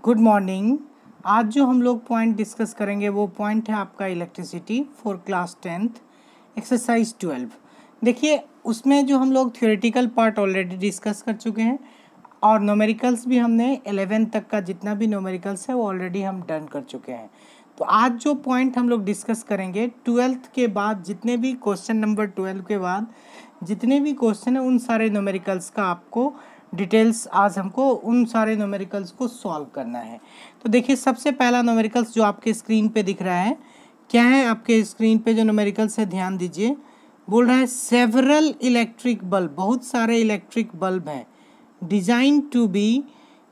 Good morning. आज जो हम लोग पॉइंट डिस्कस करेंगे वो पॉइंट है आपका electricity for class 10th exercise 12। देखिए उसमें जो हम लोग थ्योरेटिकल पार्ट ऑलरेडी डिस्कस कर चुके हैं और न्यूमेरिकल्स भी हमने 11 तक का जितना भी न्यूमेरिकल्स है वो ऑलरेडी हम डन कर चुके हैं। तो आज जो पॉइंट हम लोग डिस्कस करेंगे 12th के बाद जितने भी क्वेश्चन नंबर 12 के बाद जितने भी क्वेश्चन है उन सारे न्यूमेरिकल्स का आपको डिटेल्स आज हमको उन सारे न्यूमेरिकल्स को सॉल्व करना है। तो देखिए सबसे पहला न्यूमेरिकल्स जो आपके स्क्रीन पे दिख रहा है, क्या है आपके स्क्रीन पे जो न्यूमेरिकल्स है ध्यान दीजिए। बोल रहा है सेवरल इलेक्ट्रिक बल्ब, बहुत सारे इलेक्ट्रिक बल्ब हैं design to be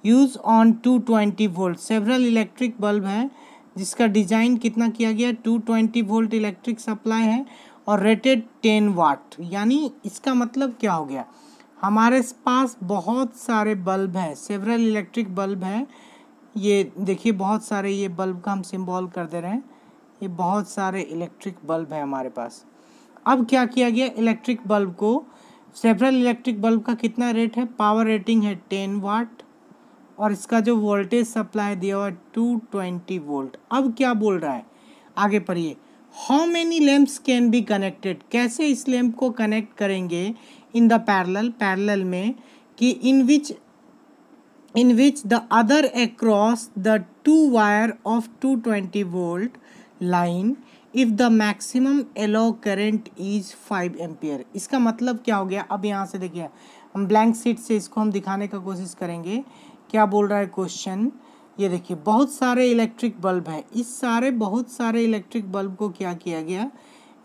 use on 220 volt. Several electric bulb है जिसका डिज़ाइन कितना किया गया 220 वोल्ट इलेक्ट्रिक सप्लाई है और रेटेड 10 वाट। यानी इसका मतलब क्या हो गया, हमारे पास बहुत सारे बल्ब हैं, सेवरल इलेक्ट्रिक बल्ब हैं। ये देखिए बहुत सारे, ये बल्ब का हम सिंबल कर दे रहे हैं, ये बहुत सारे इलेक्ट्रिक बल्ब हैं हमारे पास। अब क्या किया गया, इलेक्ट्रिक बल्ब को, सेवरल इलेक्ट्रिक बल्ब का कितना रेट है, पावर रेटिंग है 10 वाट और इसका जो वोल्टेज सप्लाई दिया हुआ है 220 वोल्ट। अब क्या बोल रहा है, आगे पढ़िए। How many lamps can be connected, कैसे इस लैम्प को कनेक्ट करेंगे इन द पैरेलल में, कि in which the other across the two wire of 220 volt line if the maximum allow current is 5 ampere. इसका मतलब क्या हो गया, अब यहाँ से देखिए हम ब्लैंक शीट से इसको हम दिखाने का कोशिश करेंगे। क्या बोल रहा है क्वेश्चन, ये देखिए बहुत सारे इलेक्ट्रिक बल्ब हैं, इस सारे बहुत सारे इलेक्ट्रिक बल्ब को क्या किया गया,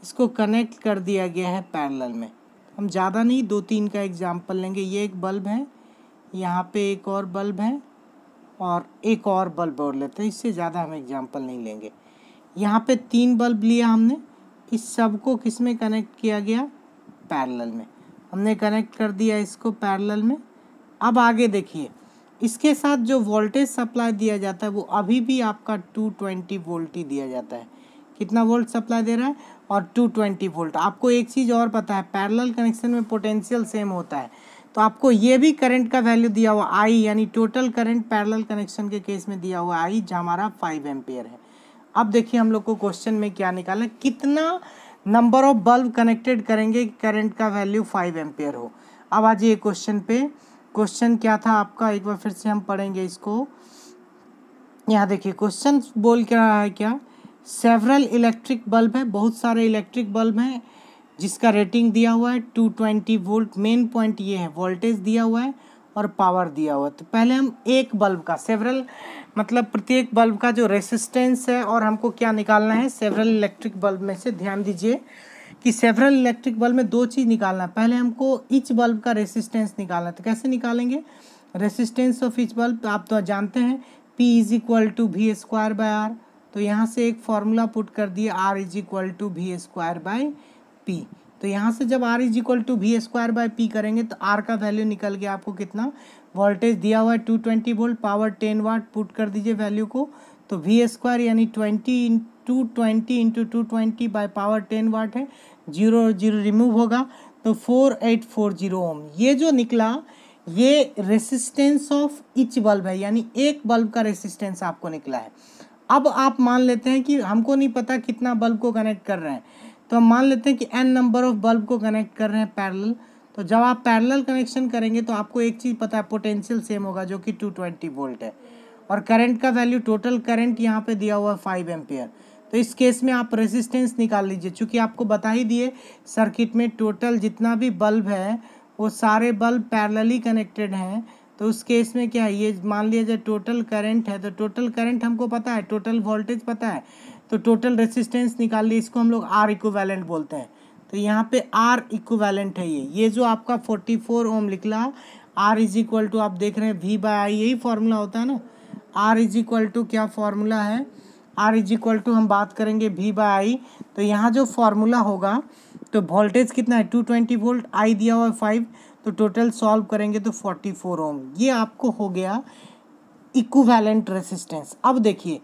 इसको कनेक्ट कर दिया गया है पैरेलल में। हम ज़्यादा नहीं, 2-3 का एग्जाम्पल लेंगे। ये एक बल्ब है, यहाँ पे एक और बल्ब है और एक और बल्ब और लेते हैं, इससे ज़्यादा हम एग्जाम्पल नहीं लेंगे। यहाँ पे 3 बल्ब लिया हमने, इस सब को किस में कनेक्ट किया गया, पैरेलल में। हमने कनेक्ट कर दिया इसको पैरेलल में। अब आगे देखिए, इसके साथ जो वोल्टेज सप्लाई दिया जाता है वो अभी भी आपका 220 वोल्ट ही दिया जाता है। कितना वोल्ट सप्लाई दे रहा है, और 220 वोल्ट। आपको एक चीज़ और पता है, पैरेलल कनेक्शन में पोटेंशियल सेम होता है, तो आपको ये भी करंट का वैल्यू दिया हुआ आई, यानी टोटल करंट पैरेलल कनेक्शन के केस में दिया हुआ आई, जो हमारा 5 एम्पियर है। अब देखिए हम लोग को क्वेश्चन में क्या निकालना, कितना नंबर ऑफ बल्ब कनेक्टेड करेंगे करंट का वैल्यू 5 एम्पियर हो। अब आज ये क्वेश्चन पे, क्वेश्चन क्या था आपका, एक बार फिर से हम पढ़ेंगे इसको। यहाँ देखिए क्वेश्चन बोल क्या रहा है, क्या सेवरल इलेक्ट्रिक बल्ब है, बहुत सारे इलेक्ट्रिक बल्ब हैं जिसका रेटिंग दिया हुआ है 220 वोल्ट। मेन पॉइंट ये है, वोल्टेज दिया हुआ है और पावर दिया हुआ है। तो पहले हम एक बल्ब का, सेवरल मतलब प्रत्येक बल्ब का जो रेसिस्टेंस है, और हमको क्या निकालना है सेवरल इलेक्ट्रिक बल्ब में से। ध्यान दीजिए कि सेवरल इलेक्ट्रिक बल्ब में 2 चीज़ निकालना है। पहले हमको ईच बल्ब का रेसिस्टेंस निकालना है। तो कैसे निकालेंगे, रेसिस्टेंस ऑफ ईच बल्ब, तो आप तो जानते हैं P = V²/R। तो यहाँ से एक फॉर्मूला पुट कर दिए, R = V²/P। तो यहाँ से जब R = V²/P करेंगे तो R का वैल्यू निकल गया आपको कितना, वोल्टेज दिया हुआ है 220 वोल्ट, पावर 10 वाट, पुट कर दीजिए वैल्यू को। तो V² यानी 20 × 220 बाय पावर 10 वाट है, 0 0 रिमूव होगा तो 4840 ओम। ये जो निकला ये रेसिस्टेंस ऑफ ईच बल्ब है, यानी एक बल्ब का रेसिस्टेंस आपको निकला है। अब आप मान लेते हैं कि हमको नहीं पता कितना बल्ब को कनेक्ट कर रहे हैं, तो हम मान लेते हैं कि n नंबर ऑफ बल्ब को कनेक्ट कर रहे हैं पैरेलल। तो जब आप पैरेलल कनेक्शन करेंगे तो आपको एक चीज़ पता है, पोटेंशियल सेम होगा जो कि 220 वोल्ट है, और करंट का वैल्यू, टोटल करंट यहाँ पे दिया हुआ है 5 एम्पियर। तो इस केस में आप रेसिस्टेंस निकाल लीजिए, चूँकि आपको बता ही दिए सर्किट में टोटल जितना भी बल्ब है वो सारे बल्ब पैरेलली कनेक्टेड हैं। तो उस केस में क्या है, ये मान लिया जाए टोटल करंट है, तो टोटल करंट हमको पता है, टोटल वोल्टेज पता है, तो टोटल रेसिस्टेंस निकाल लिए, इसको हम लोग R इक्विवेलेंट बोलते हैं। तो यहाँ पे R इक्विवेलेंट है ये जो आपका 44 ओम निकला, R = आप देख रहे हैं V/I, यही फॉर्मूला होता है ना। R = क्या फॉर्मूला है, R = हम बात करेंगे V/I। तो यहाँ जो फॉर्मूला होगा, तो वोल्टेज कितना है 220 वोल्ट, I दिया हुआ है 5, तो टोटल सॉल्व करेंगे तो 44 ओम। ये आपको हो गया इक्विवेलेंट रेसिस्टेंस। अब देखिए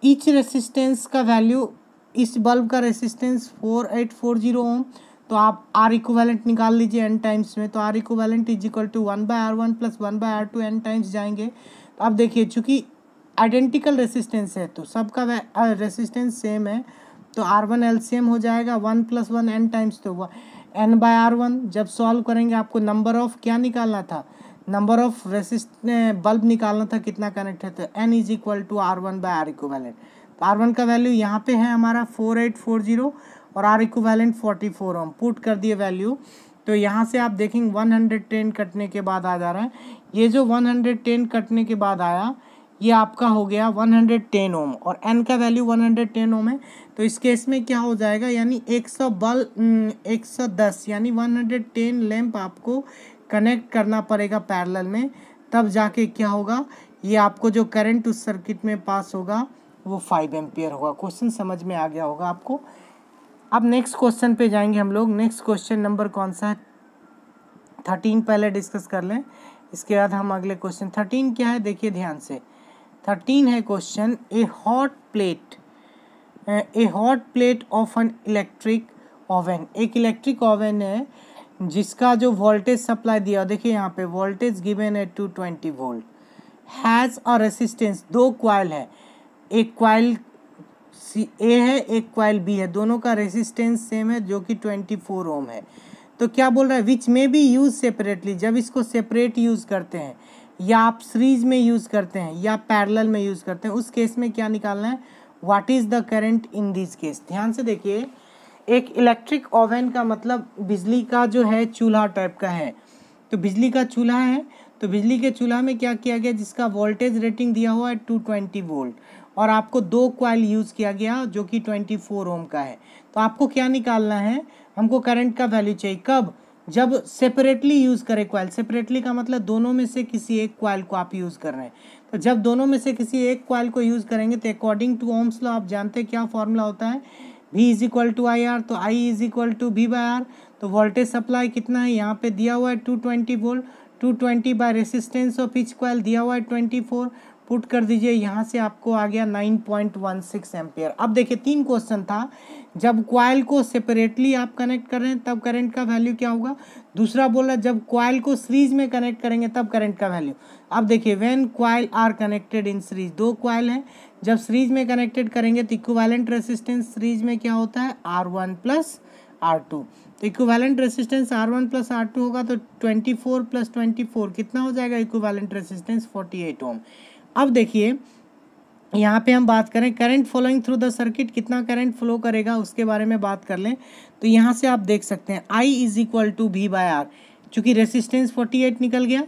ईच रेसिस्टेंस का वैल्यू, इस बल्ब का रेसिस्टेंस 4840 ओम, तो आप R इक्विवेलेंट निकाल लीजिए n टाइम्स में। तो R equivalent = 1/R1 + 1/R2 n times जाएंगे। तो अब देखिए चूँकि आइडेंटिकल रेसिस्टेंस है तो सबका रेसिस्टेंस सेम है, तो R1 LCM हो जाएगा 1 + 1 n टाइम्स, तो N/R1। जब सॉल्व करेंगे आपको नंबर ऑफ क्या निकालना था, नंबर ऑफ बल्ब निकालना था, कितना कनेक्ट है, तो N = R1/R इक्विवेलेंट। तो R1 का वैल्यू यहाँ पे है हमारा 4840 और R इक्विवेलेंट 44 ओम। पुट कर दिए वैल्यू, तो यहाँ से आप देखेंगे 110 कटने के बाद आ जा रहा है। ये जो 110 कटने के बाद आया ये आपका हो गया 110 ओम और N का वैल्यू 110 ओम है। तो इस केस में क्या हो जाएगा, यानी 110 यानी 110 लैंप आपको कनेक्ट करना पड़ेगा पैरेलल में, तब जाके क्या होगा, ये आपको जो करंट उस सर्किट में पास होगा वो 5 एम्पियर होगा। क्वेश्चन समझ में आ गया होगा आपको। अब नेक्स्ट क्वेश्चन पे जाएंगे हम लोग। नेक्स्ट क्वेश्चन नंबर कौन सा है, 13 पहले डिस्कस कर लें, इसके बाद हम अगले क्वेश्चन। 13 क्या है देखिए ध्यान से। 13 है question, A hot plate of an electric oven. एक इलेक्ट्रिक ओवन है जिसका जो वोल्टेज सप्लाई दिया, देखिए यहाँ पे वोल्टेज गिवन है 220 वोल्ट, हैज़ अ रेसिस्टेंस, दो क्वाइल है, एक क्वाइल ए है एक क्वाइल बी है, दोनों का रेसिस्टेंस सेम है जो कि 24 ओम है। तो क्या बोल रहा है, विच में बी यूज सेपरेटली, जब इसको सेपरेट यूज़ करते हैं या आप सीरीज में यूज़ करते हैं या पैरेलल में यूज़ करते हैं, उस केस में क्या निकालना है, what is the current in this case. ध्यान से देखिए, एक इलेक्ट्रिक ओवन का मतलब बिजली का जो है चूल्हा टाइप का है। तो बिजली का चूल्हा है, तो बिजली के चूल्हा में क्या किया गया, जिसका वोल्टेज रेटिंग दिया हुआ है 220 वोल्ट और आपको दो क्वाइल यूज़ किया गया जो कि 24 ओम का है। तो आपको क्या निकालना है, हमको करंट का वैल्यू चाहिए, कब, जब सेपरेटली यूज़ करें क्वाइल। सेपरेटली का मतलब दोनों में से किसी एक क्वाइल को आप यूज़ कर रहे हैं। तो जब दोनों में से किसी एक क्वाइल को यूज़ करेंगे तो अकॉर्डिंग टू ओम्स लॉ आप जानते हैं क्या फॉर्मूला होता है, V = IR, तो I = V/R। तो वोल्टेज सप्लाई कितना है, यहाँ पे दिया हुआ है 220 volt, 220 by resistance of each coil दिया हुआ है 24, पुट कर दीजिए, यहाँ से आपको आ गया 9.16 एम्पियर। अब देखिए 3 क्वेश्चन था, जब क्वाइल को सेपरेटली आप कनेक्ट कर रहे हैं तब करंट का वैल्यू क्या होगा, दूसरा बोला जब क्वाइल को सीरीज में कनेक्ट करेंगे तब करंट का वैल्यू। अब देखिए when coil are connected in series, दो क्वाइल हैं, जब सीरीज में कनेक्टेड करेंगे तो इक्विवेलेंट रेसिस्टेंस सीरीज में क्या होता है, R1 + R2। तो इक्विवेलेंट रेसिस्टेंस R1 + R2 होगा तो 24 + 24 कितना हो जाएगा, इक्विवेलेंट रेसिस्टेंस 48 ओम। अब देखिए यहाँ पे हम बात करें current flowing through the circuit, कितना करंट फ्लो करेगा उसके बारे में बात कर लें। तो यहाँ से आप देख सकते हैं I = V/R, चूँकि रेसिस्टेंस 48 निकल गया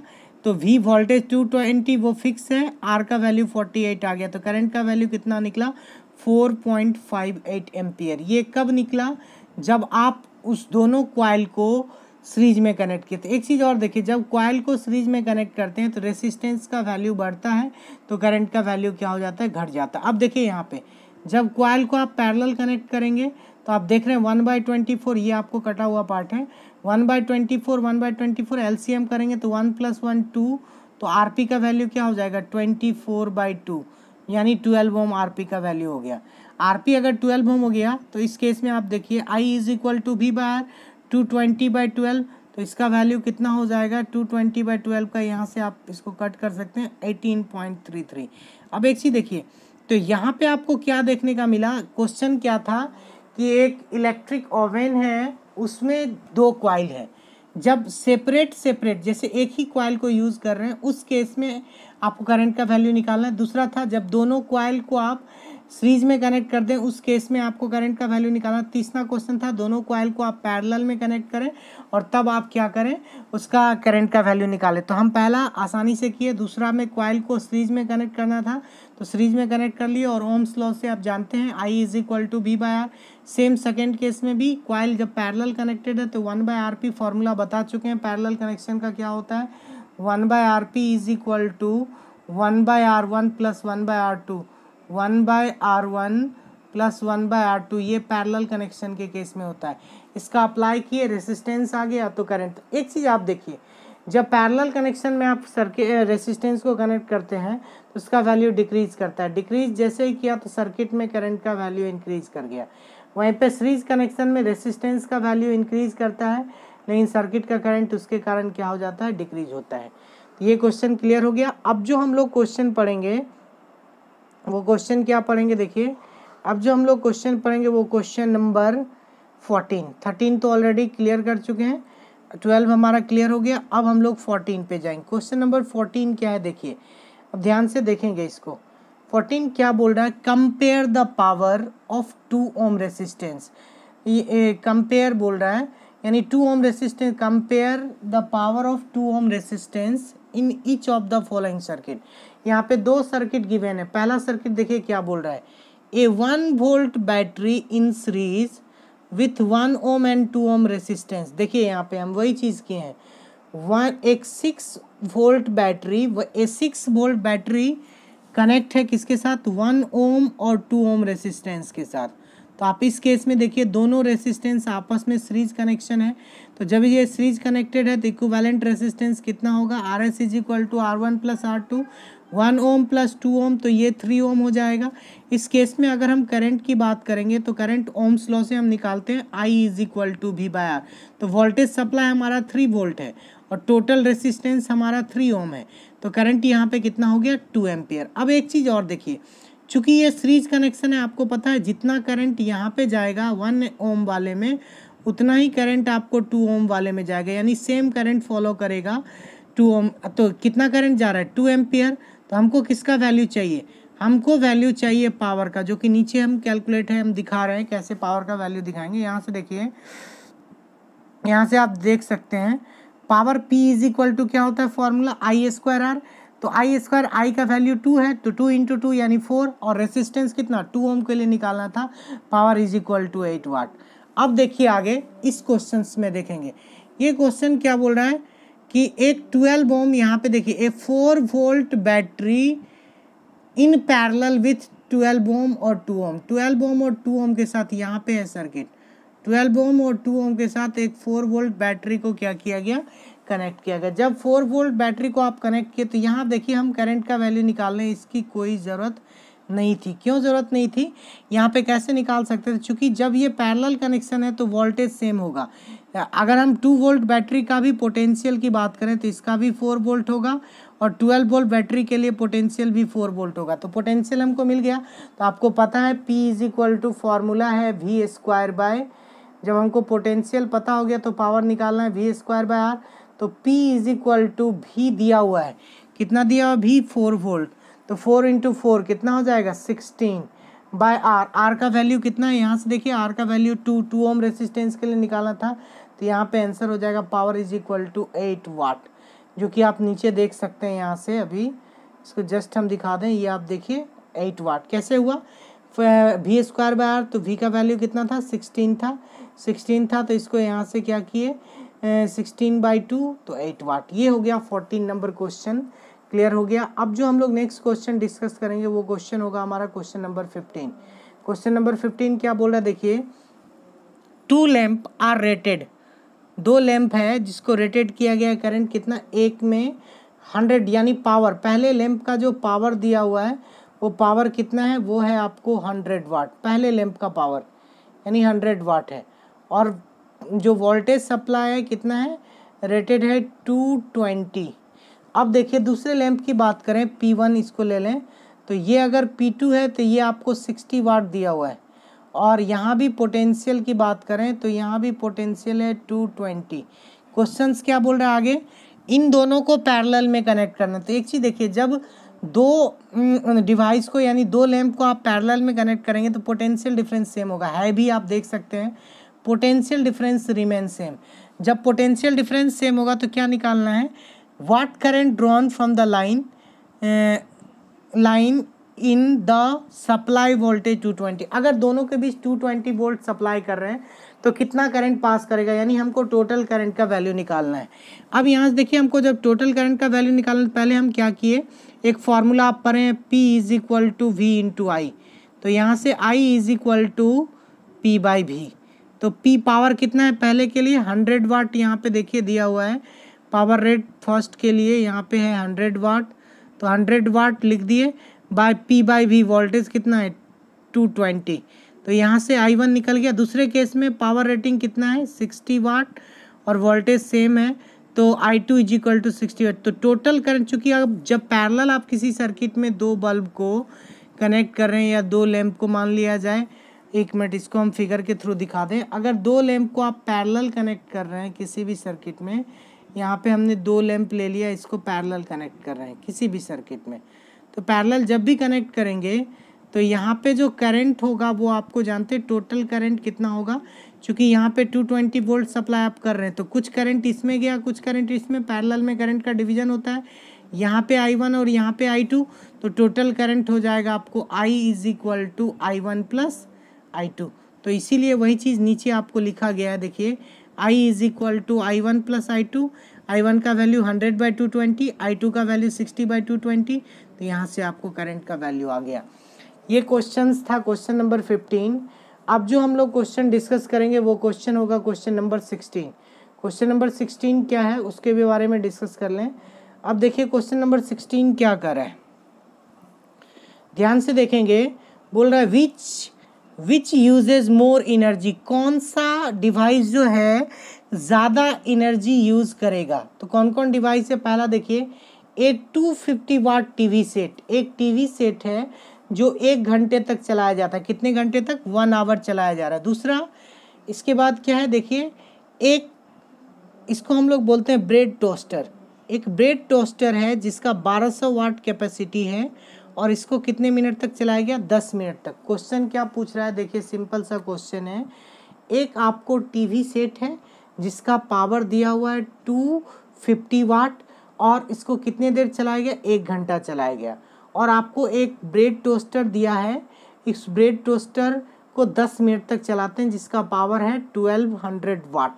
तो V वोल्टेज 220 वो फिक्स है, R का वैल्यू 48 आ गया, तो करंट का वैल्यू कितना निकला 4.58 एम्पियर। ये कब निकला, जब आप उस दोनों क्वाइल को सीरीज में कनेक्ट किए। तो एक चीज़ और देखिए, जब क्वाइल को सीरीज में कनेक्ट करते हैं तो रेसिस्टेंस का वैल्यू बढ़ता है तो करंट का वैल्यू क्या हो जाता है, घट जाता है। अब देखिए यहाँ पे जब क्वाइल को आप पैरेलल कनेक्ट करेंगे तो आप देख रहे हैं 1/24, ये आपको कटा हुआ पार्ट है, 1/24 LCM करेंगे तो 1 + 1 2, तो RP का वैल्यू क्या हो जाएगा 24/2 यानी 12 ओम RP का वैल्यू हो गया। RP अगर 12 ओम हो गया तो इस केस में आप देखिए I = V/R 220/12, तो इसका वैल्यू कितना हो जाएगा 220/12 का, यहाँ से आप इसको कट कर सकते हैं 18.33। अब एक चीज़ देखिए, तो यहाँ पे आपको क्या देखने का मिला, क्वेश्चन क्या था कि एक इलेक्ट्रिक ओवन है उसमें दो क्वाइल है, जब सेपरेट जैसे एक ही क्वाइल को यूज़ कर रहे हैं उस केस में आपको करंट का वैल्यू निकालना है। दूसरा था जब दोनों क्वाइल को आप सीरीज में कनेक्ट कर दें उस केस में आपको करंट का वैल्यू निकालना। तीसरा क्वेश्चन था दोनों क्वाइल को आप पैरेलल में कनेक्ट करें और तब आप क्या करें, उसका करंट का वैल्यू निकालें। तो हम पहला आसानी से किए, दूसरा में क्वाइल को सीरीज में कनेक्ट करना था तो सीरीज में कनेक्ट कर लिए और ओम्स लॉ से आप जानते हैं I = V/R। Same second case में भी क्वाइल जब पैरेलल कनेक्टेड है तो 1/RP फॉर्मूला बता चुके हैं पैरेलल कनेक्शन का क्या होता है, 1/RP = 1/R1 + 1/R2, 1/R1 + 1/R2, ये पैरेलल कनेक्शन के केस में होता है। इसका अप्लाई किए, रेसिस्टेंस आ गया तो करंट। एक चीज़ आप देखिए, जब पैरेलल कनेक्शन में आप सर्किट रेसिस्टेंस को कनेक्ट करते हैं तो उसका वैल्यू डिक्रीज करता है, डिक्रीज जैसे ही किया तो सर्किट में करंट का वैल्यू इंक्रीज कर गया। वहीं पे सीरीज कनेक्शन में रेसिस्टेंस का वैल्यू इंक्रीज करता है लेकिन सर्किट का करंट उसके कारण क्या हो जाता है, डिक्रीज होता है। ये क्वेश्चन क्लियर हो गया। अब जो हम लोग क्वेश्चन पढ़ेंगे वो क्वेश्चन क्या पढ़ेंगे देखिए। अब जो हम लोग क्वेश्चन पढ़ेंगे वो क्वेश्चन नंबर 14, 13 तो ऑलरेडी क्लियर कर चुके हैं, 12 हमारा क्लियर हो गया। अब हम लोग 14 पे जाएंगे। क्वेश्चन नंबर 14 क्या है देखिए, अब ध्यान से देखेंगे इसको। 14 क्या बोल रहा है, compare the power of 2 ohm resistance. ये कंपेयर बोल रहा है, यानी 2 ohm resistance, compare the power of 2 ohm resistance in each of the following circuit. यहाँ पे 2 सर्किट गिवन है। पहला सर्किट देखिए क्या बोल रहा है, a 1 volt battery in series with 1 ohm and 2 ohm resistance. देखिए यहाँ पे हम वही चीज़ किए हैं, एक 6 वोल्ट बैटरी, ए 6 वोल्ट बैटरी कनेक्ट है किसके साथ, 1 ओम और 2 ओम रेसिस्टेंस के साथ। तो आप इस केस में देखिए दोनों रेसिस्टेंस आपस में सीरीज कनेक्शन है, तो जब ये सीरीज कनेक्टेड है तो इक्विवेलेंट रेसिस्टेंस कितना होगा, R S is equal to R1 + R2, 1 ohm + 2 ohm, तो ये 3 ओम हो जाएगा। इस केस में अगर हम करंट की बात करेंगे तो करंट ओम्स लॉ से हम निकालते हैं I = V/R। तो वोल्टेज सप्लाई हमारा 3 वोल्ट है और टोटल रेसिस्टेंस हमारा 3 ओम है, तो करंट यहाँ पे कितना हो गया, 2 एम्पियर। अब एक चीज़ और देखिए, चूँकि ये सीरीज कनेक्शन है, आपको पता है जितना करंट यहाँ पे जाएगा 1 ओम वाले में, उतना ही करंट आपको 2 ओम वाले में जाएगा, यानी सेम करंट फॉलो करेगा 2 ओम। तो कितना करंट जा रहा है, 2 एम्पियर। तो हमको किसका वैल्यू चाहिए, हमको वैल्यू चाहिए पावर का, जो कि नीचे हम कैलकुलेट है, हम दिखा रहे हैं कैसे पावर का वैल्यू दिखाएंगे। यहाँ से देखिए, यहाँ से आप देख सकते हैं पावर P = क्या होता है फॉर्मूला, I²R। तो I² का वैल्यू 2 है, तो 2 × 2 यानी 4, और रेसिस्टेंस कितना 2 ओम के लिए निकालना था, पावर = 8 वाट। अब देखिए आगे इस क्वेश्चन में देखेंगे, ये क्वेश्चन क्या बोल रहा है कि एक 12 ओम, यहाँ पे देखिए ए 4 volt battery in parallel with 12 ओम और 2 ओम, 12 ओम और 2 ओम के साथ यहाँ पे है सर्किट, 12 ओम और 2 ओम के साथ एक 4 वोल्ट बैटरी को क्या किया गया, कनेक्ट किया गया। जब 4 वोल्ट बैटरी को आप कनेक्ट किए तो यहाँ देखिए हम करंट का वैल्यू निकालने इसकी कोई ज़रूरत नहीं थी। क्यों ज़रूरत नहीं थी, यहाँ पे कैसे निकाल सकते थे, क्योंकि जब ये पैरेलल कनेक्शन है तो वोल्टेज सेम होगा। अगर हम 2 वोल्ट बैटरी का भी पोटेंशियल की बात करें तो इसका भी 4 वोल्ट होगा, और 12 वोल्ट बैटरी के लिए पोटेंशियल भी 4 वोल्ट होगा। तो पोटेंशियल हमको मिल गया। तो आपको पता है P = फॉर्मूला है V²/, जब हमको पोटेंशियल पता हो गया तो पावर निकालना है V²/R। तो P = V दिया हुआ है, कितना दिया हुआ V, 4 वोल्ट, तो 4 × 4 कितना हो जाएगा 16/R। R का वैल्यू कितना है, यहाँ से देखिए R का वैल्यू 2 ओम रेसिस्टेंस के लिए निकालना था, तो यहाँ पे आंसर हो जाएगा पावर = 8 वाट, जो कि आप नीचे देख सकते हैं। यहाँ से अभी इसको जस्ट हम दिखा दें, ये आप देखिए 8 वाट कैसे हुआ, V²/R। तो V का वैल्यू कितना था, 16 था, तो इसको यहाँ से क्या किए 16/2, तो 8 वाट। ये हो गया 14 नंबर क्वेश्चन, क्लियर हो गया। अब जो हम लोग नेक्स्ट क्वेश्चन डिस्कस करेंगे वो क्वेश्चन होगा हमारा क्वेश्चन नंबर 15। क्वेश्चन नंबर 15 क्या बोल रहा है देखिए, 2 लैंप आर रेटेड, 2 लैंप है जिसको रेटेड किया गया है, करंट कितना, एक में 100, यानी पावर, पहले लैंप का जो पावर दिया हुआ है वो पावर कितना है, वो है आपको 100 वाट, पहले लैंप का पावर यानी 100 वाट है, और जो वोल्टेज सप्लाई है कितना है, रेटेड है 220। अब देखिए दूसरे लैंप की बात करें, P1 इसको ले लें, तो ये अगर P2 है तो ये आपको 60 वाट दिया हुआ है, और यहाँ भी पोटेंशियल की बात करें तो यहाँ भी पोटेंशियल है 220। क्वेश्चंस क्या बोल रहा है आगे, इन दोनों को पैरेलल में कनेक्ट करना। तो एक चीज़ देखिए, जब 2 डिवाइस को यानी 2 लैंप को आप पैरेलल में कनेक्ट करेंगे तो पोटेंशियल डिफरेंस सेम होगा, है भी आप देख सकते हैं, पोटेंशियल डिफरेंस रिमेन सेम। जब पोटेंशियल डिफरेंस सेम होगा तो क्या निकालना है, what current drawn from the line in the supply voltage 220। अगर दोनों के बीच 220 वोल्ट सप्लाई कर रहे हैं तो कितना करंट पास करेगा, यानी हमको टोटल करंट का वैल्यू निकालना है। अब यहाँ से देखिए, हमको जब टोटल करंट का वैल्यू निकालना, पहले हम क्या किए, एक फार्मूला आप पढ़ें, P = V × I। तो यहाँ से I = P/V। तो P पावर कितना है, पहले के लिए 100 वाट, यहाँ पे देखिए दिया हुआ है पावर रेट फर्स्ट के लिए, यहाँ पे है 100 वाट, तो 100 वाट लिख दिए, बाय P/V वोल्टेज कितना है 220। तो यहाँ से I1 निकल गया। दूसरे केस में पावर रेटिंग कितना है 60 वाट और वोल्टेज सेम है, तो I2 = 60 वाट। तो टोटल करंट, चूँकि अब जब पैरेलल आप किसी सर्किट में 2 बल्ब को कनेक्ट कर रहे हैं या दो लैंप को मान लिया जाए, एक मिनट इसको हम फिगर के थ्रू दिखा दें। अगर दो लैंप को आप पैरेलल कनेक्ट कर रहे हैं किसी भी सर्किट में, यहाँ पे हमने दो लैंप ले लिया, इसको पैरेलल कनेक्ट कर रहे हैं किसी भी सर्किट में, तो पैरेलल जब भी कनेक्ट करेंगे तो यहाँ पे जो करंट होगा वो आपको जानते हैं टोटल करंट कितना होगा, क्योंकि यहाँ पे 220 वोल्ट सप्लाई आप कर रहे हैं तो कुछ करंट इसमें गया कुछ करंट इसमें, पैरेलल में करंट का डिवीजन होता है, यहाँ पे I1 और यहाँ पे I2, तो टोटल करंट हो जाएगा आपको I is equal to I1 plus I2। तो इसीलिए वही चीज़ नीचे आपको लिखा गया है, देखिए I is equal to I1 plus I2, I1 का वैल्यू 100/220, I2 का वैल्यू 60/220, तो यहाँ से आपको करंट का वैल्यू आ गया। ये क्वेश्चंस था क्वेश्चन नंबर 15। अब जो हम लोग क्वेश्चन डिस्कस करेंगे वो क्वेश्चन होगा क्वेश्चन नंबर 16। क्वेश्चन नंबर 16 क्या है उसके भी बारे में डिस्कस कर लें। अब देखिए क्वेश्चन नंबर 16 क्या कर रहा है, ध्यान से देखेंगे। बोल रहा है विच यूजेज मोर एनर्जी, कौन सा डिवाइस जो है ज़्यादा एनर्जी यूज़ करेगा। तो कौन कौन डिवाइस है, पहला देखिए एक 250 वाट टीवी सेट, एक टीवी सेट है जो 1 घंटे तक चलाया जाता है, कितने घंटे तक, 1 आवर चलाया जा रहा है। दूसरा इसके बाद क्या है, देखिए एक इसको हम लोग बोलते हैं ब्रेड टोस्टर, एक ब्रेड टोस्टर है जिसका 1200 वाट कैपेसिटी है और इसको कितने मिनट तक चलाया गया, 10 मिनट तक। क्वेश्चन क्या पूछ रहा है, देखिए सिंपल सा क्वेश्चन है, एक आपको टीवी सेट है जिसका पावर दिया हुआ है 250 वाट और इसको कितने देर चलाया गया, 1 घंटा चलाया गया, और आपको एक ब्रेड टोस्टर दिया है, इस ब्रेड टोस्टर को 10 मिनट तक चलाते हैं जिसका पावर है 1200 वाट।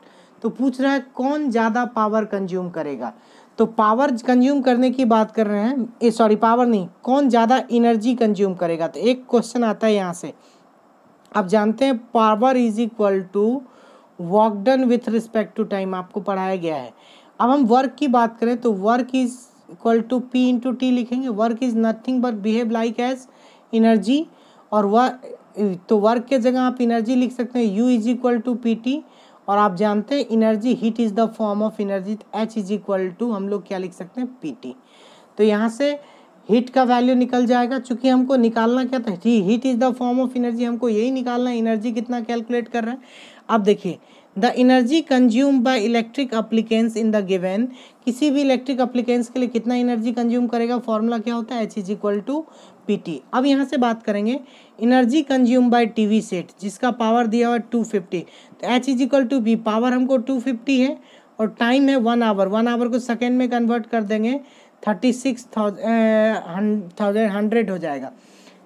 तो पूछ रहा है कौन ज़्यादा पावर कंज्यूम करेगा। तो पावर कंज्यूम करने की बात कर रहे हैं, सॉरी पावर नहीं, कौन ज़्यादा एनर्जी कंज्यूम करेगा। तो एक क्वेश्चन आता है यहाँ से, आप जानते हैं power is equal to work done with respect to time, आपको पढ़ाया गया है। अब हम वर्क की बात करें तो work is equal to P into T लिखेंगे। Work is nothing but behave like as energy, और तो वर्क के जगह आप एनर्जी लिख सकते हैं U is equal to PT, और आप जानते हैं energy heat is the form of energy, H is equal to हम लोग क्या लिख सकते हैं PT। तो यहाँ से हीट का वैल्यू निकल जाएगा, चूंकि हमको निकालना क्या था, heat is the form of energy, हमको यही निकालना है, एनर्जी कितना कैलकुलेट कर रहे हैं। अब देखिए the energy consume by electric appliances in the given, किसी भी इलेक्ट्रिक अप्लीकेंस के लिए कितना एनर्जी कंज्यूम करेगा, फॉर्मूला क्या होता है, H is equal to PT। अब यहाँ से बात करेंगे energy consume by TV set जिसका पावर दिया हुआ है 250, तो H इज इक्वल टू B, पावर हमको 250 है और टाइम है 1 आवर, 1 आवर को सेकेंड में कन्वर्ट कर देंगे 3600 हो जाएगा,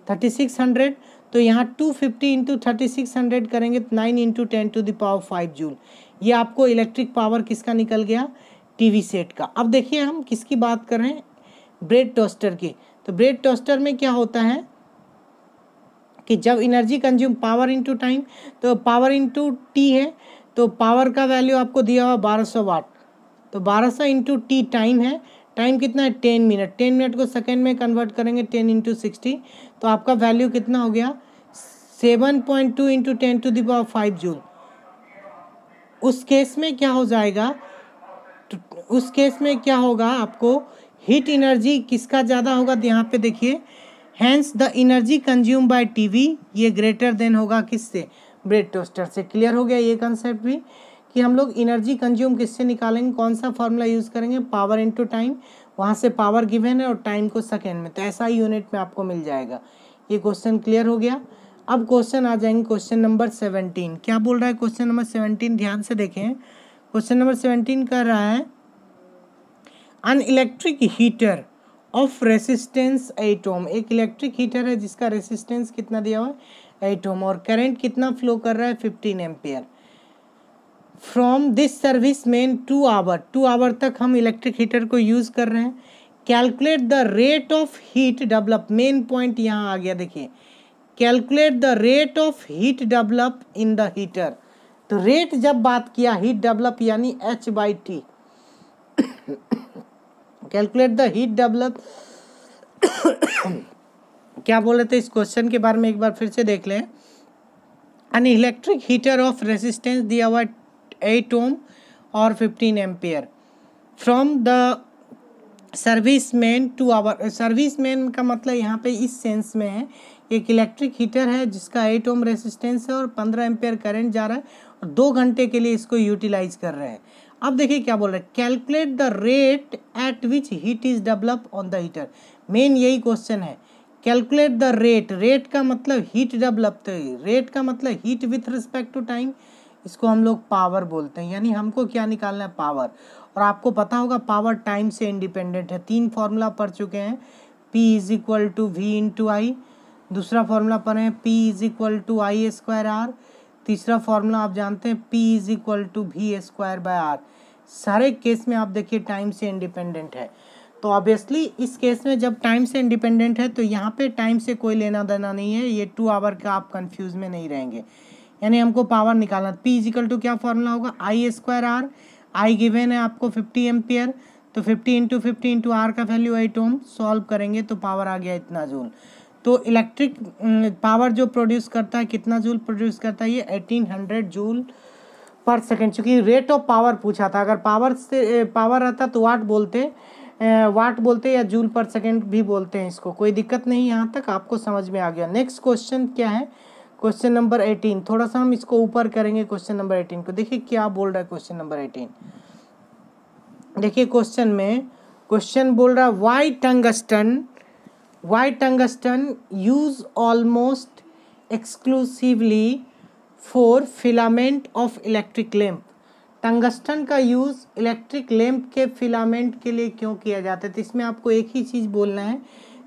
3600। तो यहाँ 250 इंटू 3600 करेंगे 9 into 10 to the power 5 joule. ये आपको इलेक्ट्रिक पावर किसका निकल गया, टीवी सेट का। अब देखिए हम किसकी बात कर रहे हैं, ब्रेड टोस्टर की। तो ब्रेड टोस्टर में क्या होता है कि जब energy consume power into time, तो पावर इंटू टी है, तो पावर का वैल्यू आपको दिया हुआ 1200 वाट, तो 1200 इंटू टी टाइम है, टाइम कितना है 10 मिनट, 10 मिनट को सेकेंड में कन्वर्ट करेंगे 10 इंटू 60, तो आपका वैल्यू कितना हो गया 7.2 into 10 to the power 5 joule. उस केस में क्या हो जाएगा, उस केस में क्या होगा, आपको हीट एनर्जी किसका ज़्यादा होगा, यहाँ पे देखिए hence the energy consume by TV, ये ग्रेटर देन होगा किससे, ब्रेड टोस्टर से। क्लियर हो गया ये कंसेप्ट भी कि हम लोग एनर्जी कंज्यूम किससे निकालेंगे, कौन सा फॉर्मूला यूज़ करेंगे, पावर इनटू टाइम, वहाँ से पावर गिवन है और टाइम को सेकेंड में, तो ऐसा ही यूनिट में आपको मिल जाएगा। ये क्वेश्चन क्लियर हो गया। अब क्वेश्चन आ जाएंगे क्वेश्चन नंबर 17। क्या बोल रहा है क्वेश्चन नंबर 17, ध्यान से देखें। क्वेश्चन नंबर 17 कर रहा है अन इलेक्ट्रिक हीटर ऑफ रेसिस्टेंस 8 ओम, एक इलेक्ट्रिक हीटर है जिसका रेसिस्टेंस कितना दिया हुआ है 8 ओम और करंट कितना फ्लो कर रहा है 15 ampere. From this service main 2 hour तक हम इलेक्ट्रिक हीटर को यूज़ कर रहे हैं। Calculate the rate of heat develop, main point यहाँ आ गया, देखिए calculate the rate of heat develop in the heater. तो रेट जब बात किया हीट डेवलप यानी H/T, calculate the heat develop क्या बोल रहे थे इस क्वेश्चन के बारे में एक बार फिर से देख लें। An electric heater of resistance दिया हुआ 8 ओम और 15 ampere from the serviceman two hour, serviceman का मतलब यहाँ पे इस सेंस में है, एक इलेक्ट्रिक हीटर है जिसका 8 ओम रेसिस्टेंस है और 15 एम्पेयर करंट जा रहा है और 2 घंटे के लिए इसको यूटिलाइज कर रहे हैं। अब देखिए क्या बोल रहे हैं, calculate the rate at which heat is develop on the heater. Main यही क्वेश्चन है, कैलकुलेट द रेट, रेट का मतलब हीट डेवलप, रेट का मतलब heat with respect to time, इसको हम लोग पावर बोलते हैं। यानी हमको क्या निकालना है, पावर। और आपको पता होगा पावर टाइम से इंडिपेंडेंट है। 3 फॉर्मूला पढ़ चुके हैं, P is equal to V into I, दूसरा फॉर्मूला पढ़े हैं P is equal to I square R, तीसरा फॉर्मूला आप जानते हैं P is equal to V square by R. सारे केस में आप देखिए टाइम से इंडिपेंडेंट है। तो ऑब्वियसली इस केस में जब टाइम से इंडिपेंडेंट है तो यहाँ पे टाइम से कोई लेना देना नहीं है, ये 2 आवर का आप कंफ्यूज में नहीं रहेंगे। यानी हमको पावर निकालना, P इज इक्वल टू क्या फॉर्मूला होगा, आई स्क्वायर आर, आई गिवन है आपको 50 एम्पियर, तो 50 इंटू आर का वैल्यू 8 ओम, सॉल्व करेंगे तो पावर आ गया इतना जूल। तो इलेक्ट्रिक पावर जो प्रोड्यूस करता है कितना जूल प्रोड्यूस करता है, ये 1800 जूल पर सेकेंड। चूँकि रेट ऑफ पावर पूछा था, अगर पावर से पावर रहता तो वाट बोलते या जूल पर सेकेंड भी बोलते हैं इसको, कोई दिक्कत नहीं। यहाँ तक आपको समझ में आ गया। नेक्स्ट क्वेश्चन क्या है, क्वेश्चन नंबर 18। थोड़ा सा हम इसको ऊपर करेंगे क्वेश्चन नंबर 18 को। देखिए क्या बोल रहा है क्वेश्चन नंबर 18। देखिए क्वेश्चन में क्वेश्चन बोल रहा है why tungsten use almost exclusively for filament of electric lamp. Tungsten का यूज़ इलेक्ट्रिक लैम्प के फिलामेंट के लिए क्यों किया जाता है, तो इसमें आपको एक ही चीज़ बोलना है।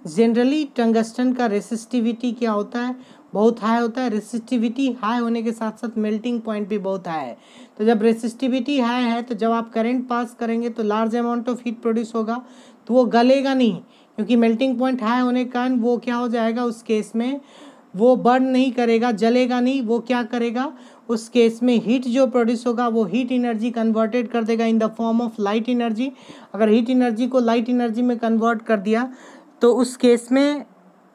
जनरली टंगस्टन का रेसिस्टिविटी क्या होता है, बहुत हाई होता है। रेसिस्टिविटी हाई होने के साथ साथ मेल्टिंग पॉइंट भी बहुत हाई है। तो जब रेसिस्टिविटी हाई है तो जब आप करंट पास करेंगे तो large amount of heat produce होगा, तो वो गलेगा नहीं, क्योंकि मेल्टिंग पॉइंट हाई होने के कारण वो क्या हो जाएगा, उस केस में वो बर्न नहीं करेगा, जलेगा नहीं। वो क्या करेगा, उस केस में हीट जो प्रोड्यूस होगा वो हीट एनर्जी कन्वर्टेड कर देगा in the form of light energy. अगर हीट एनर्जी को लाइट एनर्जी में कन्वर्ट कर दिया तो उस केस में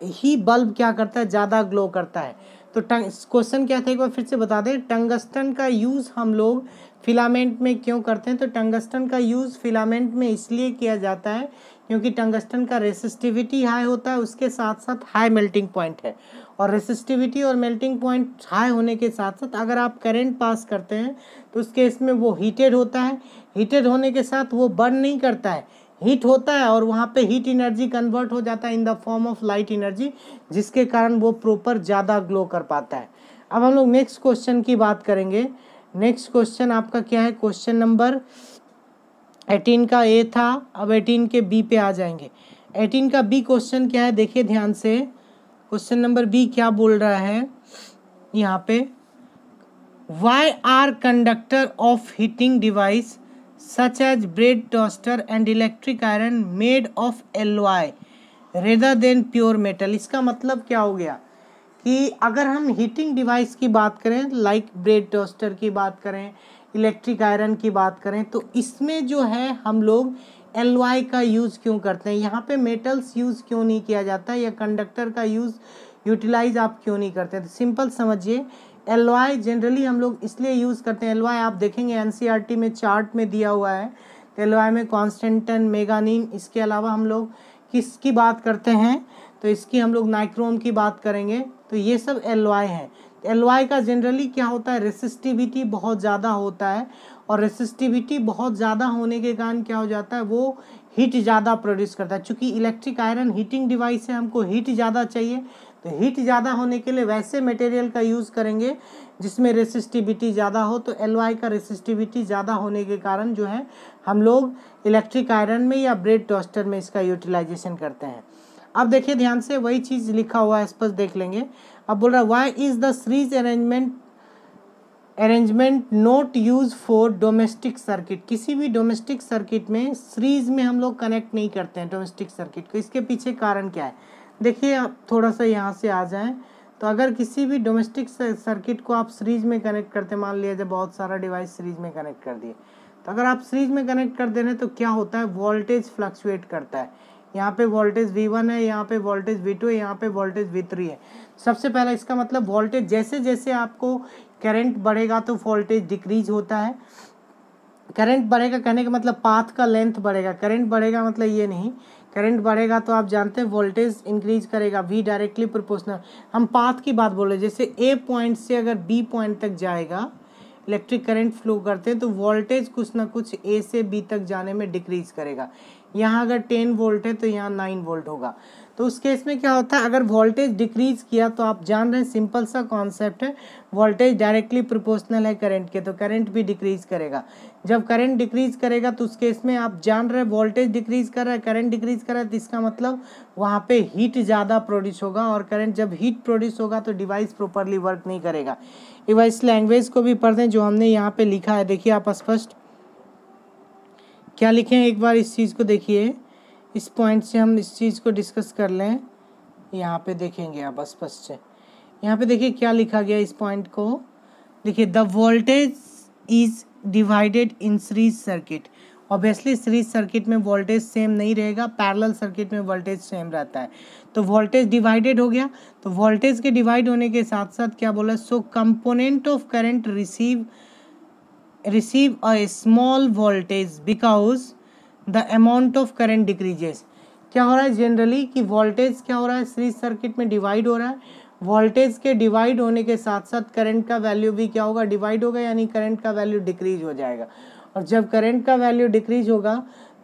ही बल्ब क्या करता है, ज़्यादा ग्लो करता है। तो क्वेश्चन क्या था एक बार फिर से बता दें, टंगस्टन का यूज़ हम लोग फिलामेंट में क्यों करते हैं। तो टंगस्टन का यूज़ फिलामेंट में इसलिए किया जाता है क्योंकि टंगस्टन का रेसिस्टिविटी हाई होता है, उसके साथ साथ हाई मेल्टिंग पॉइंट है। और रेसिस्टिविटी और मेल्टिंग पॉइंट हाई होने के साथ साथ अगर आप करंट पास करते हैं तो उस केस में वो हीटेड होता है। हीटेड होने के साथ वो बर्न नहीं करता है, हीट होता है और वहाँ पे हीट एनर्जी कन्वर्ट हो जाता है in the form of light energy, जिसके कारण वो प्रॉपर ज़्यादा ग्लो कर पाता है। अब हम लोग नेक्स्ट क्वेश्चन की बात करेंगे। नेक्स्ट क्वेश्चन आपका क्या है, क्वेश्चन नंबर 18 का ए था, अब 18 के बी पे आ जाएंगे। 18 का बी क्वेश्चन क्या है, देखिए ध्यान से। क्वेश्चन नंबर बी क्या बोल रहा है यहाँ पे, why are conductor of heating device such as bread toaster and electric iron made of alloy rather than pure metal। इसका मतलब क्या हो गया कि अगर हम हीटिंग डिवाइस की बात करें, लाइक ब्रेड टोस्टर की बात करें, इलेक्ट्रिक आयरन की बात करें, तो इसमें जो है हम लोग एलॉय का यूज़ क्यों करते हैं, यहाँ पे मेटल्स यूज़ क्यों नहीं किया जाता, या कंडक्टर का यूटिलाइज आप क्यों नहीं करते। तो सिंपल समझिए, एलॉय जनरली हम लोग इसलिए यूज़ करते हैं। एलॉय आप देखेंगे एनसीईआरटी में चार्ट में दिया हुआ है। तो एलॉय में कॉन्स्टेंटन, मेगानीन, इसके अलावा हम लोग किसकी बात करते हैं, तो इसकी हम लोग नाइक्रोम की बात करेंगे। तो ये सब एलॉय हैं। एलॉय का जनरली क्या होता है, रेसिस्टिविटी बहुत ज़्यादा होता है, और रेसिस्टिविटी बहुत ज़्यादा होने के कारण क्या हो जाता है, वो हीट ज़्यादा प्रोड्यूस करता है। चूँकि इलेक्ट्रिक आयरन हीटिंग डिवाइस है, हमको हीट ज़्यादा चाहिए, तो हीट ज़्यादा होने के लिए वैसे मटेरियल का यूज़ करेंगे जिसमें रेसिस्टिविटी ज़्यादा हो। तो एलॉय का रेसिस्टिविटी ज़्यादा होने के कारण जो है हम लोग इलेक्ट्रिक आयरन में या ब्रेड टोस्टर में इसका यूटिलाइजेशन करते हैं। अब देखिए ध्यान से, वही चीज़ लिखा हुआ है, स्पष्ट देख लेंगे। अब बोल रहा है why is the series arrangement not use for domestic circuit. किसी भी डोमेस्टिक सर्किट में सीरीज में हम लोग कनेक्ट नहीं करते हैं डोमेस्टिक सर्किट को। इसके पीछे कारण क्या है, देखिए आप थोड़ा सा यहाँ से आ जाएं। तो अगर किसी भी डोमेस्टिक सर्किट को आप सीरीज में कनेक्ट करते, मान लिया जब बहुत सारा डिवाइस सीरीज में कनेक्ट कर दिए, तो अगर आप सीरीज में कनेक्ट कर दे रहे हैं तो क्या होता है, वोल्टेज फ्लक्चुएट करता है। यहाँ पे वोल्टेज V1 है, यहाँ पे वोल्टेज V2 है, यहाँ पे वोल्टेज V3 है। सबसे पहला इसका मतलब वोल्टेज जैसे जैसे आपको करंट बढ़ेगा तो वोल्टेज डिक्रीज होता है। करंट बढ़ेगा कहने का मतलब पाथ का लेंथ बढ़ेगा, करंट बढ़ेगा मतलब ये नहीं, करंट बढ़ेगा तो आप जानते हैं वोल्टेज इंक्रीज करेगा, वी डायरेक्टली प्रोपोर्शनल। हम पाथ की बात बोल रहे हैं, जैसे ए पॉइंट से अगर बी पॉइंट तक जाएगा इलेक्ट्रिक करंट फ्लो करते हैं तो वोल्टेज कुछ ना कुछ ए से बी तक जाने में डिक्रीज करेगा। यहाँ अगर 10 वोल्ट है तो यहाँ 9 वोल्ट होगा। तो उस केस में क्या होता है, अगर वोल्टेज डिक्रीज किया तो आप जान रहे हैं सिंपल सा कॉन्सेप्ट है, वोल्टेज डायरेक्टली प्रोपोर्शनल है करंट के, तो करंट भी डिक्रीज करेगा। जब करंट डिक्रीज करेगा तो उस केस में आप जान रहे हैं वोल्टेज डिक्रीज कर रहा है, करंट डिक्रीज कर रहा है, तो इसका मतलब वहाँ पे हीट ज़्यादा प्रोड्यूस होगा, और करंट जब हीट प्रोड्यूस होगा तो डिवाइस प्रॉपरली वर्क नहीं करेगा। एक बार इस लैंग्वेज को भी पढ़ दें जो हमने यहाँ पे लिखा है, देखिए आप स्पष्ट क्या लिखे हैं, एक बार इस चीज़ को देखिए, इस पॉइंट से हम इस चीज़ को डिस्कस कर लें। यहाँ पे देखेंगे आप स्पष्ट से, यहाँ पे देखिए क्या लिखा गया, इस पॉइंट को देखिए, the voltage is divided in series circuit. Obviously series circuit में वोल्टेज सेम नहीं रहेगा, पैरेलल सर्किट में वोल्टेज सेम रहता है। तो वोल्टेज डिवाइडेड हो गया, तो वोल्टेज के डिवाइड होने के साथ साथ क्या बोला, so component of current receive a small voltage because the amount of current decreases। क्या हो रहा है जनरली कि वोल्टेज क्या हो रहा है, सीरीज सर्किट में डिवाइड हो रहा है, वोल्टेज के डिवाइड होने के साथ साथ करंट का वैल्यू भी क्या होगा, डिवाइड होगा, यानी करंट का वैल्यू डिक्रीज हो जाएगा। और जब करंट का वैल्यू डिक्रीज होगा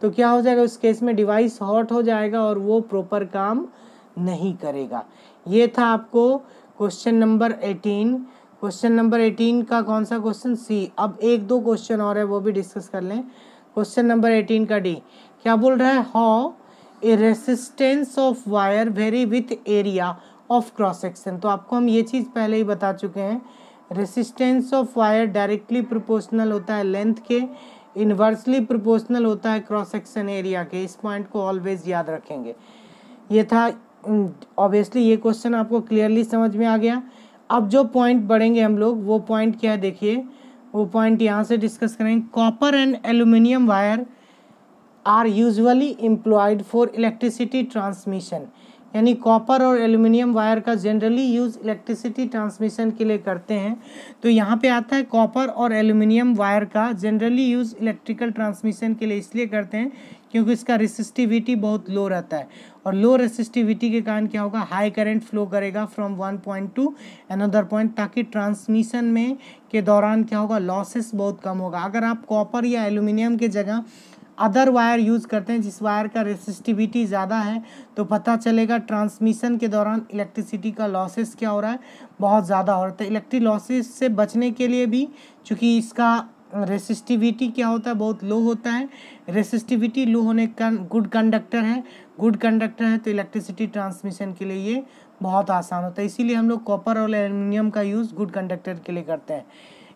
तो क्या हो जाएगा, उस केस में डिवाइस हॉट हो जाएगा और वो प्रॉपर काम नहीं करेगा। ये था आपको क्वेश्चन नंबर 18। क्वेश्चन नंबर 18 का कौन सा क्वेश्चन, सी। अब एक दो क्वेश्चन और है वो भी डिस्कस कर लें। क्वेश्चन नंबर 18 का डी क्या बोल रहा है, how a resistance of wire very with area of cross section. तो आपको हम ये चीज़ पहले ही बता चुके हैं, resistance of wire directly proportional होता है लेंथ के, इन्वर्सली प्रोपोर्शनल होता है क्रॉस सेक्शन एरिया के। इस पॉइंट को ऑलवेज याद रखेंगे। ये था ऑब्वियसली, ये क्वेश्चन आपको क्लियरली समझ में आ गया। अब जो पॉइंट बढ़ेंगे हम लोग, वो पॉइंट क्या है देखिए, वो पॉइंट यहाँ से डिस्कस करेंगे। Copper and aluminium wire are usually employed for electricity transmission, यानी कॉपर और एल्यूमिनियम वायर का जनरली यूज़ इलेक्ट्रिसिटी ट्रांसमिशन के लिए करते हैं। तो यहाँ पे आता है कॉपर और एल्यूमिनियम वायर का जनरली यूज़ इलेक्ट्रिकल ट्रांसमिशन के लिए इसलिए करते हैं क्योंकि इसका रेसिस्टिविटी बहुत लो रहता है, और लो रेसिस्टिविटी के कारण क्या होगा, हाई करंट फ्लो करेगा from one point two another point, ताकि ट्रांसमिशन में के दौरान क्या होगा, लॉसेस बहुत कम होगा। अगर आप कॉपर या एल्यूमिनियम के जगह अदर वायर यूज़ करते हैं जिस वायर का रेसिस्टिविटी ज़्यादा है, तो पता चलेगा ट्रांसमिशन के दौरान इलेक्ट्रिसिटी का लॉसेस क्या हो रहा है, बहुत ज़्यादा हो रहा है। इलेक्ट्रिक लॉसेस से बचने के लिए भी, चूँकि इसका रेसिस्टिविटी क्या होता है, बहुत लो होता है, रेसिस्टिविटी लो होने का गुड कंडक्टर है, तो इलेक्ट्रिसिटी ट्रांसमिशन के लिए ये बहुत आसान होता है। इसीलिए हम लोग कॉपर और एल्यूमिनियम का यूज़ गुड कंडक्टर के लिए करते हैं।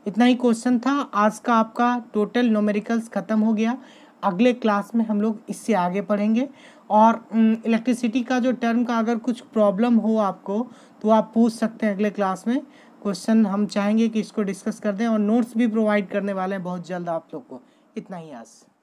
इतना ही क्वेश्चन था आज का, आपका टोटल न्यूमेरिकल्स ख़त्म हो गया। अगले क्लास में हम लोग इससे आगे पढ़ेंगे, और इलेक्ट्रिसिटी का जो टर्म का अगर कुछ प्रॉब्लम हो आपको तो आप पूछ सकते हैं अगले क्लास में। क्वेश्चन हम चाहेंगे कि इसको डिस्कस कर दें, और नोट्स भी प्रोवाइड करने वाले हैं बहुत जल्द आप लोग को। इतना ही आज।